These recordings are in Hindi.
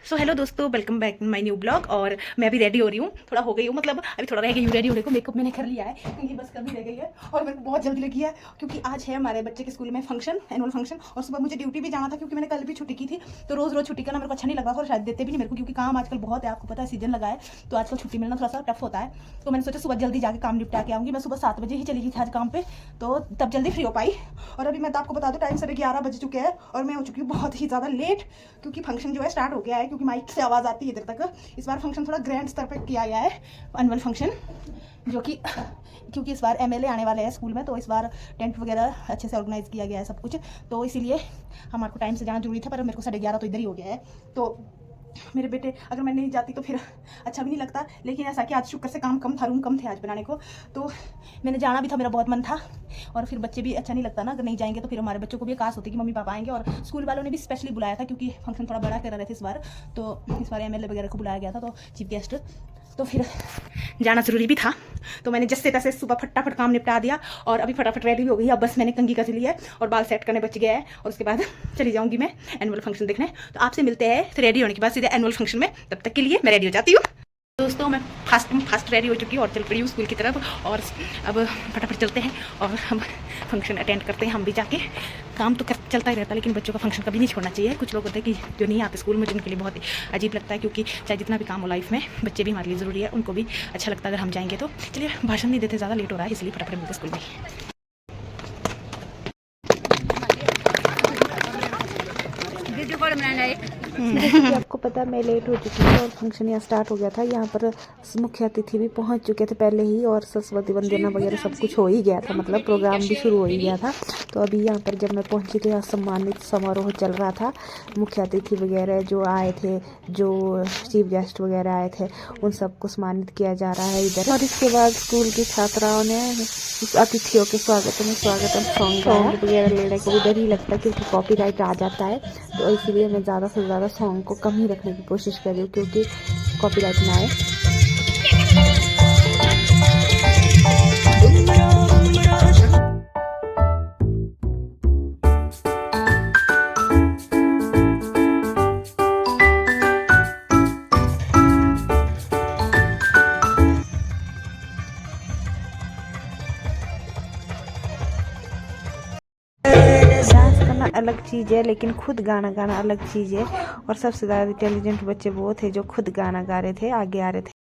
सो हेलो दोस्तों, welcome back my new blog. और मैं भी रेडी हो रही हूँ, थोड़ा हो गई हूँ, मतलब अभी थोड़ा रह गई हूँ रेडी होने को। मेकअप मैंने कर लिया है क्योंकि बस कभी रह गई है और मेरे को बहुत जल्दी लगी है क्योंकि आज है हमारे बच्चे के स्कूल में फंक्शन, एनुअल फंक्शन। और सुबह मुझे ड्यूटी भी जाना था क्योंकि मैंने कल भी छुट्टी की थी। तो रोज़ रोज़ छुट्टी करना मेरे को अच्छा नहीं लगा और शायद देते भी नहीं मेरे को, क्योंकि काम आजकल बहुत है, आपको पता है सीजन लगा है तो आजकल छुट्टी मिलना थोड़ा सा टफ होता है। तो मैंने सोचा सुबह जल्दी जाकर काम निपटा के आऊँगी। मैं सुबह 7 बजे ही चली गई थी आज काम पे, तो तब जल्दी फ्री हो पाई। और अभी मैं तो आपको बता दूँ टाइम 11:30 बज चुके हैं और मैं हो चुकी हूँ बहुत ही ज़्यादा लेट, क्योंकि फंक्शन जो है स्टार्ट हो गया है। क्योंकि माइक से आवाज़ आती है इधर तक। इस बार फंक्शन थोड़ा ग्रैंड स्तर पर किया गया है, एनुअल फंक्शन, जो कि क्योंकि इस बार एमएलए आने वाले हैं स्कूल में, तो इस बार टेंट वगैरह अच्छे से ऑर्गेनाइज किया गया है सब कुछ। तो इसीलिए हमारे को टाइम से जाना जरूरी था, पर मेरे को 11:30 तो इधर ही हो गया है। तो मेरे बेटे अगर मैं नहीं जाती तो फिर अच्छा भी नहीं लगता, लेकिन ऐसा कि आज शुक्र से काम कम था, रूम कम थे आज बनाने को, तो मैंने जाना भी था, मेरा बहुत मन था। और फिर बच्चे भी अच्छा नहीं लगता ना अगर नहीं जाएंगे, तो फिर हमारे बच्चों को भी आस होती कि मम्मी पापा आएंगे। और स्कूल वालों ने भी स्पेशली बुलाया था क्योंकि फंक्शन थोड़ा बड़ा कर रहे थे इस बार, तो इस बार एमएलए वगैरह को बुलाया गया था, तो चीफ गेस्ट, तो फिर जाना ज़रूरी भी था। तो मैंने जैसे तैसे सुबह फटाफट काम निपटा दिया और अभी फटाफट रेडी हो गई। अब बस मैंने कंघी कस ली है और बाल सेट करने बच गया है, और उसके बाद चली जाऊंगी मैं एनुअल फंक्शन देखने। तो आपसे मिलते हैं रेडी होने के बाद सीधे एनुअल फंक्शन में, तब तक के लिए मैं रेडी हो जाती हूँ। दोस्तों मैं फास्ट रेडी हो चुकी हूँ और चल पड़ी हूँ स्कूल की तरफ। और अब फटाफट चलते हैं और हम फंक्शन अटेंड करते हैं हम भी जाके। काम तो चलता ही रहता है, लेकिन बच्चों का फंक्शन कभी नहीं छोड़ना चाहिए। कुछ लोग होते हैं कि जो नहीं आते स्कूल में, जिनके लिए बहुत ही अजीब लगता है, क्योंकि चाहे जितना भी काम हो लाइफ में, बच्चे भी हमारे लिए ज़रूरी है, उनको भी अच्छा लगता है अगर हम जाएंगे। तो चलिए भाषण नहीं देते, ज़्यादा लेट हो रहा है, इसलिए फटाफट मिलते स्कूल में। आपको पता मैं लेट हो चुकी थी और फंक्शन यहाँ स्टार्ट हो गया था। यहाँ पर मुख्य अतिथि भी पहुँच चुके थे पहले ही, और सरस्वती वंदना वगैरह सब कुछ हो ही गया था, मतलब प्रोग्राम भी शुरू हो ही गया था। तो अभी यहाँ पर जब मैं पहुँची तो यहाँ सम्मानित समारोह चल रहा था। मुख्य अतिथि वगैरह जो आए थे, जो चीफ गेस्ट वगैरह आए थे, उन सबको सम्मानित किया जा रहा है इधर। और इसके बाद स्कूल की छात्राओं ने अतिथियों के स्वागतम सॉन्ग वगैरह लेने को इधर ही लगता है, क्योंकि कॉपीराइट आ जाता है। तो इसलिए मैं ज़्यादा से ज़्यादा सॉन्ग को कम ही रखने की कोशिश कर रही हूँ, क्योंकि कॉपीराइट ना आए। अलग चीज़ है, लेकिन खुद गाना गाना अलग चीज़ है। और सबसे ज़्यादा इंटेलिजेंट बच्चे वो थे जो खुद गाना गा रहे थे, आगे आ रहे थे।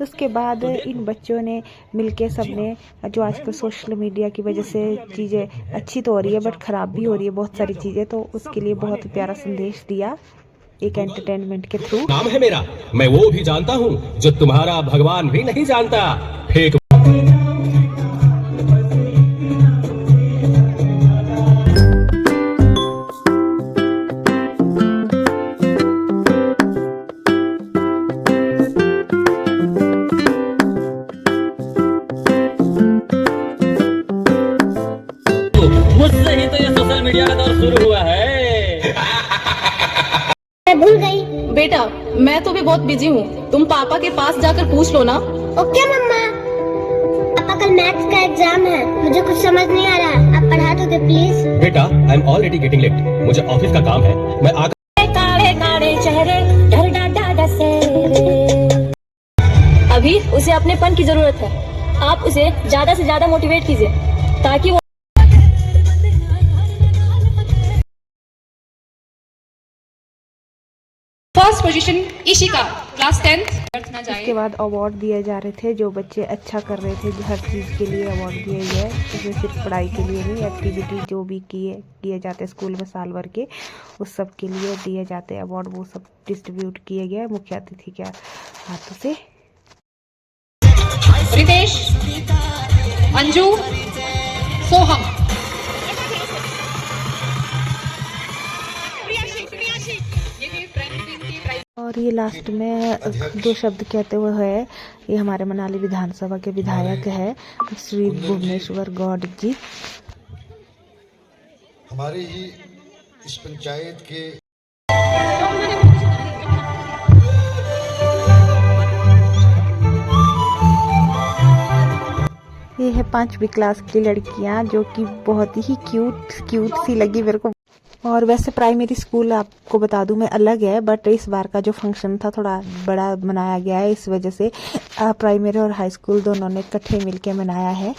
उसके बाद इन बच्चों ने मिलके सबने, जो आजकल सोशल मीडिया की वजह से चीज़ें अच्छी तो हो रही है बट ख़राब भी हो रही है बहुत सारी चीज़ें, तो उसके लिए बहुत प्यारा संदेश दिया एक एंटरटेनमेंट के थ्रू। नाम है मेरा, मैं वो भी जानता हूँ जो तुम्हारा भगवान भी नहीं जानता। फेक मुझसे ही तो ये सोशल मीडिया का दौर शुरू हुआ है। मैं भूल गई। बेटा मैं तो भी बहुत बिजी हूँ, तुम पापा के पास जाकर पूछ लो ना। ओके मम्मा। पापा कल मैथ्स का एग्जाम है, मुझे कुछ समझ नहीं आ रहा, आप पढ़ा दोगे प्लीज? बेटा I am already getting late, मुझे ऑफिस का काम है, मैं आकर। काले काले चेहरे डर डाडा दसेरे। अभी उसे अपनेपन की जरूरत है, आप उसे ज्यादा से ज्यादा मोटिवेट कीजिए ताकि वो फर्स्ट पोजीशन इशिका क्लास 10। उसके बाद अवार्ड दिए जा रहे थे, जो बच्चे अच्छा कर रहे थे, हर चीज़ के लिए अवार्ड दिए गए, इसमें सिर्फ पढ़ाई के लिए नहीं, एक्टिविटी जो भी किए जाते स्कूल में साल भर के, उस सब के लिए दिए जाते अवार्ड, वो सब डिस्ट्रीब्यूट किए गए मुख्य अतिथि के हाथों से। रितेश, अंजू, सोहम। और और ये लास्ट में 2 शब्द कहते हुए है, ये हमारे मनाली विधानसभा के विधायक है श्री भुवनेश्वर गौड़ जी। हमारे ही इस पंचायत के ये है 5वीं क्लास की लड़कियां जो कि बहुत ही क्यूट सी लगी मेरे को। और वैसे प्राइमरी स्कूल आपको बता दूं मैं अलग है, बट इस बार का जो फंक्शन था थोड़ा बड़ा मनाया गया है, इस वजह से प्राइमरी और हाई स्कूल दोनों ने इकट्ठे मिलके मनाया है।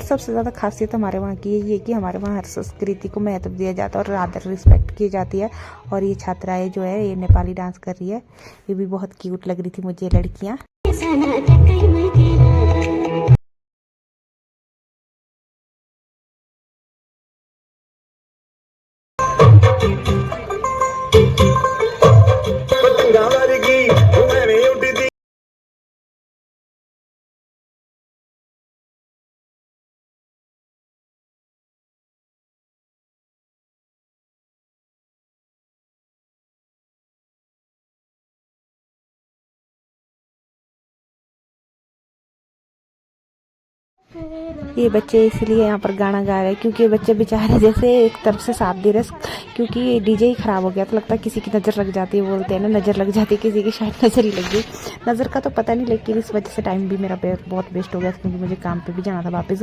सबसे ज़्यादा खासियत हमारे वहाँ की ये कि हमारे वहाँ हर संस्कृति को महत्व दिया जाता है और आदर रिस्पेक्ट की जाती है। और ये छात्राएं जो है ये नेपाली डांस कर रही है, ये भी बहुत क्यूट लग रही थी मुझे लड़कियाँ। ये बच्चे इसलिए यहाँ पर गाना गा रहे हैं क्योंकि ये बच्चे बेचारे जैसे एक तरफ से साथ दे रहे, क्योंकि डीजे ही खराब हो गया तो लगता है किसी की नज़र लग जाती है, बोलते हैं ना नज़र लग जाती है, किसी की शायद नज़र ही लग गई। नज़र का तो पता नहीं, लेकिन इस वजह से टाइम भी मेरा बहुत वेस्ट हो गया क्योंकि मुझे काम पे भी जाना था वापस।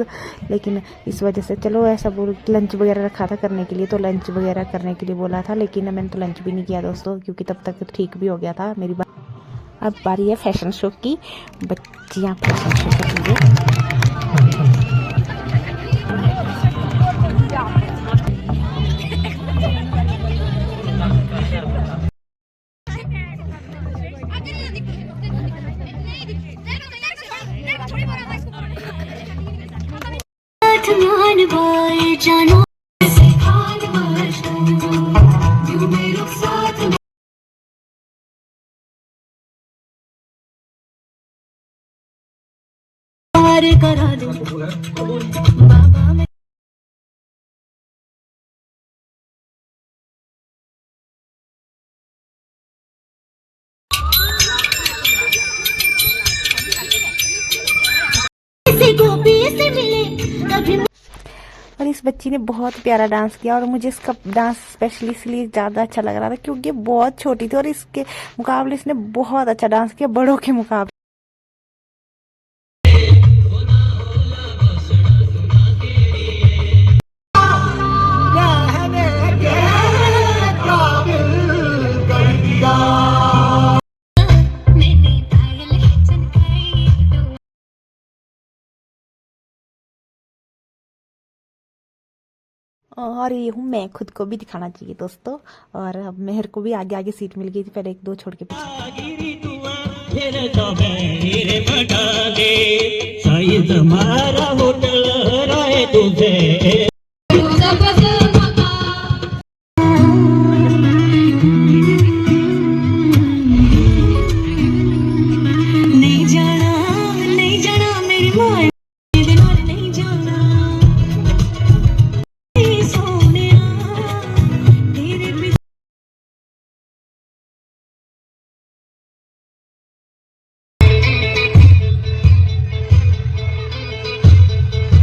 लेकिन इस वजह से चलो ऐसा बोल, लंच वगैरह रखा था करने के लिए, तो लंच वगैरह करने के लिए बोला था, लेकिन मैंने तो लंच भी नहीं किया दोस्तों क्योंकि तब तक ठीक भी हो गया था मेरी बात। अब बारी है फैशन शो की, बच्चियाँ फैशन शो करेंगे। करा दो बाबा में और इस बच्ची ने बहुत प्यारा डांस किया और मुझे इसका डांस स्पेशली इसलिए ज़्यादा अच्छा लग रहा था क्योंकि बहुत छोटी थी और इसके मुकाबले इसने बहुत अच्छा डांस किया बड़ों के मुकाबले। और ये हूँ मैं, खुद को भी दिखाना चाहिए दोस्तों। और अब मेहर को भी आगे आगे सीट मिल गई थी, पहले 1-2 छोड़ के पीछे।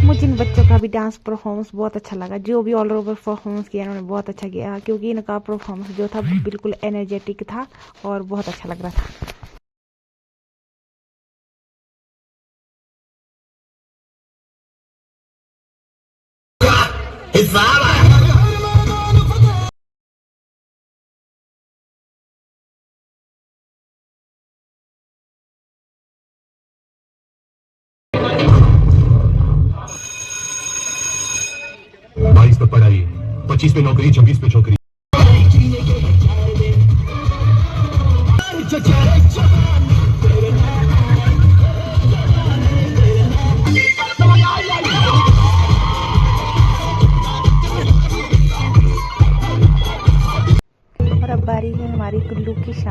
मुझे इन बच्चों का भी डांस परफॉर्मेंस बहुत अच्छा लगा, जो भी ऑल ओवर परफॉर्मेंस किया उन्होंने बहुत अच्छा किया क्योंकि इनका परफॉर्मेंस जो था बिल्कुल एनर्जेटिक था और बहुत अच्छा लग रहा था। पे पढ़ाई, 25 पे नौकरी, 26 पे छोकरी।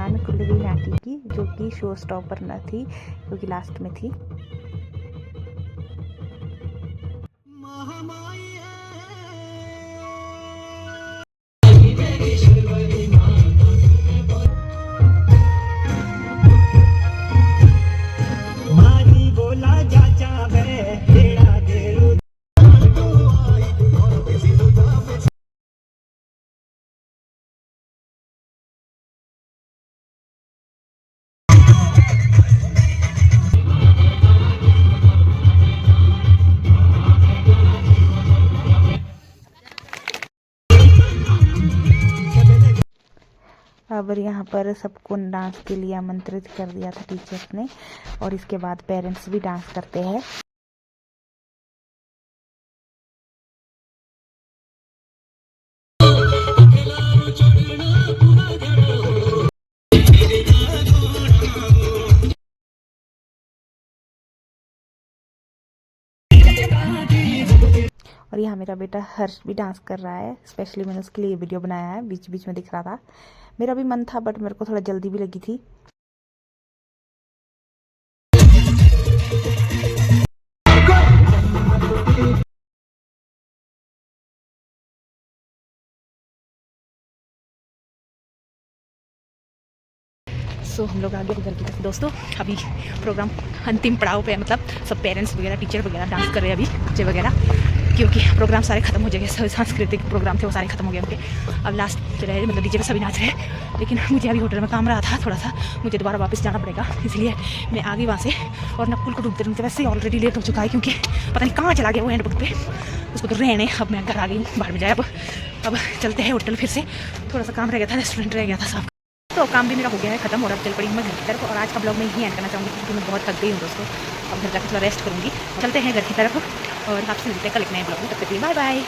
दौरान कुल्लवी नाटी की, जो कि शो स्टॉपर न थी क्योंकि लास्ट में थी। अब यहाँ पर सबको डांस के लिए आमंत्रित कर दिया था टीचर्स ने, और इसके बाद पेरेंट्स भी डांस करते हैं। और यहाँ मेरा बेटा हर्ष भी डांस कर रहा है। स्पेशली मैंने उसके लिए वीडियो बनाया है, बीच बीच में दिख रहा था। मेरा भी मन था बट मेरे को थोड़ा जल्दी भी लगी थी। सो हम लोग आगे घर की तरफ। दोस्तों अभी प्रोग्राम अंतिम पड़ाव पे है, मतलब सब पेरेंट्स वगैरह टीचर वगैरह डांस कर रहे हैं अभी, बच्चे वगैरह, क्योंकि प्रोग्राम सारे खत्म हो जाएंगे। सांस्कृतिक प्रोग्राम थे वो सारे खत्म हो गए उनके। अब लास्ट रहे, मतलब डीजे पे सभी नाच रहे हैं। लेकिन मुझे अभी होटल में काम रहा था थोड़ा सा, मुझे दोबारा वापस जाना पड़ेगा, इसलिए मैं आ गई वहाँ से। और नकुल को ढूंढते ढूंढते वैसे ही ऑलरेडी लेट हो चुका है, क्योंकि पता नहीं कहाँ चला गया वो एयरपोर्ट पे, उसको तो रहने। अब मैं घर आ गई हूँ, बाहर में जाए। अब चलते हैं होटल फिर से। थोड़ा सा काम रह गया था, रेस्टोरेंट रह गया था सब, तो काम भी मेरा हो गया है खत्म। और अब चल पड़ी मैं घर की तरफ। और आज का ब्लॉग मैं यहीं एंड करना चाहूँगी, क्योंकि मैं बहुत थक गई हूँ दोस्तों। अब घर जाकर थोड़ा रेस्ट करूँगी। चलते हैं घर की तरफ और आपसे मिलते हैं कल एक नए ब्लॉग में। तब तक के लिए बाय बाय।